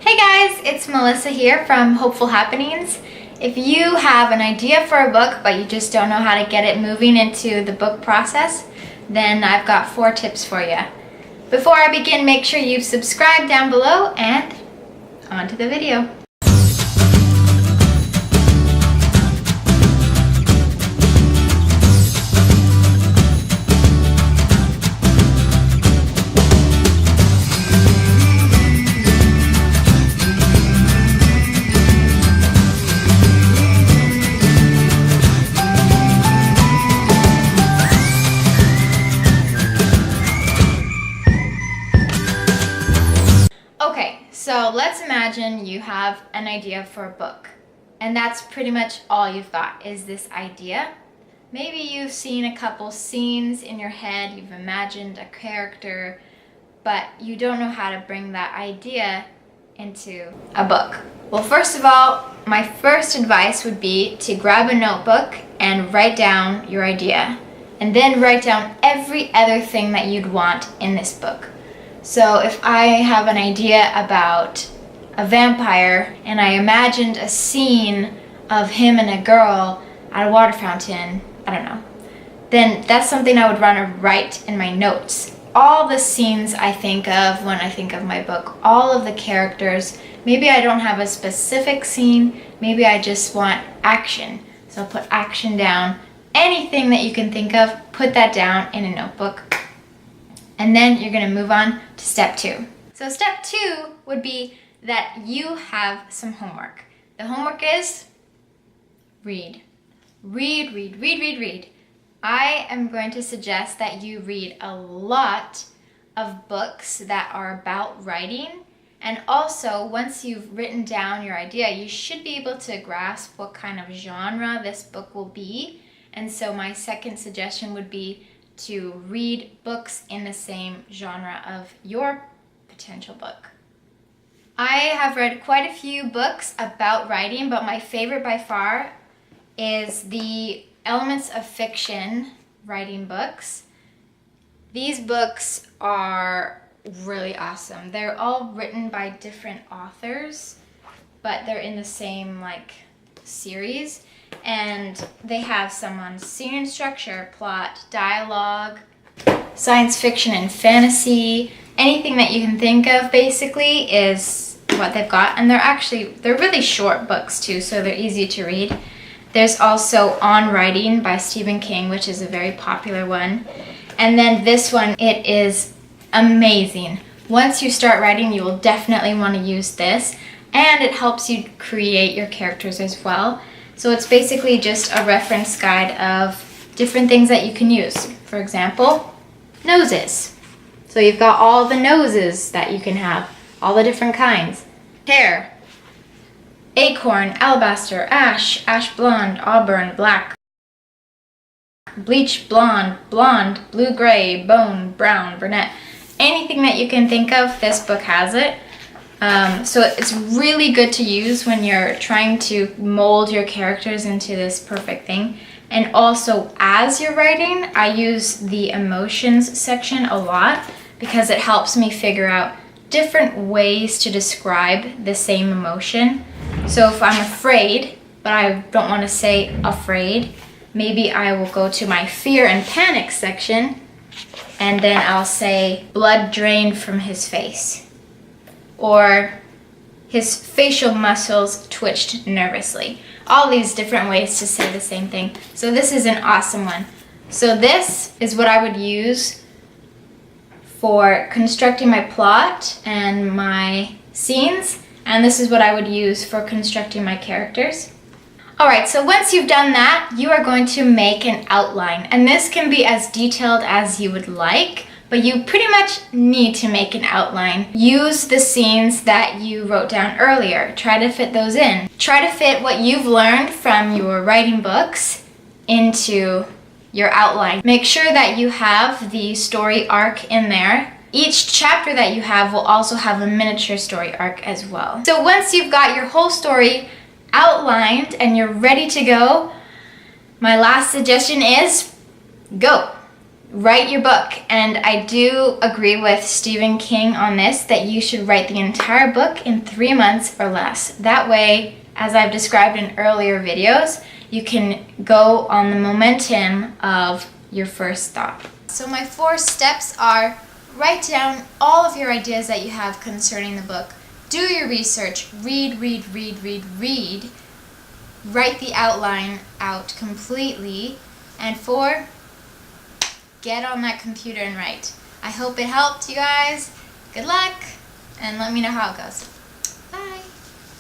Hey guys, it's Melissa here from Hopeful Happenings. If you have an idea for a book but you just don't know how to get it moving into the book process, then I've got 4 tips for you. Before I begin, make sure you've subscribed down below and on to the video. Okay, so let's imagine you have an idea for a book, and that's pretty much all you've got is this idea. Maybe you've seen a couple scenes in your head, you've imagined a character, but you don't know how to bring that idea into a book. Well, first of all, my first advice would be to grab a notebook and write down your idea, and then write down every other thing that you'd want in this book. So if I have an idea about a vampire and I imagined a scene of him and a girl at a water fountain, I don't know, then that's something I would want to write in my notes. All the scenes I think of when I think of my book, all of the characters, maybe I don't have a specific scene, maybe I just want action. So I'll put action down. Anything that you can think of, put that down in a notebook. And then you're going to move on to step 2. So step 2 would be that you have some homework. The homework is read. Read, read, read, read, read. I am going to suggest that you read a lot of books that are about writing. And also, once you've written down your idea, you should be able to grasp what kind of genre this book will be. And so my second suggestion would be to read books in the same genre of your potential book. I have read quite a few books about writing, but my favorite by far is the Elements of Fiction writing books. These books are really awesome. They're all written by different authors, but they're in the same series. And they have some on scene and structure, plot, dialogue, science fiction and fantasy. Anything that you can think of basically is what they've got. And they're really short books too, so they're easy to read. There's also On Writing by Stephen King, which is a very popular one. And then this one, it is amazing. Once you start writing, you will definitely want to use this. And it helps you create your characters as well. So it's basically just a reference guide of different things that you can use. For example, noses. So you've got all the noses that you can have, all the different kinds. Hair, acorn, alabaster, ash, ash blonde, auburn, black, bleach blonde, blonde, blue-gray, bone, brown, brunette. Anything that you can think of, this book has it. So it's really good to use when you're trying to mold your characters into this perfect thing. And also, as you're writing, I use the emotions section a lot because it helps me figure out different ways to describe the same emotion. So if I'm afraid, but I don't want to say afraid, maybe I will go to my fear and panic section, and then I'll say blood drained from his face. Or his facial muscles twitched nervously. All these different ways to say the same thing. So this is an awesome one. So this is what I would use for constructing my plot and my scenes. And this is what I would use for constructing my characters. Alright, so once you've done that, you are going to make an outline. And this can be as detailed as you would like. But you pretty much need to make an outline. Use the scenes that you wrote down earlier. Try to fit those in. Try to fit what you've learned from your writing books into your outline. Make sure that you have the story arc in there. Each chapter that you have will also have a miniature story arc as well. So once you've got your whole story outlined and you're ready to go, my last suggestion is go. write your book. And I do agree with Stephen King on this, that you should write the entire book in 3 months or less. That way, as I've described in earlier videos, you can go on the momentum of your first thought. So my 4 steps are: write down all of your ideas that you have concerning the book. Do your research. Read. Write the outline out completely. And 4, get on that computer and write. I hope it helped you guys. Good luck, and let me know how it goes.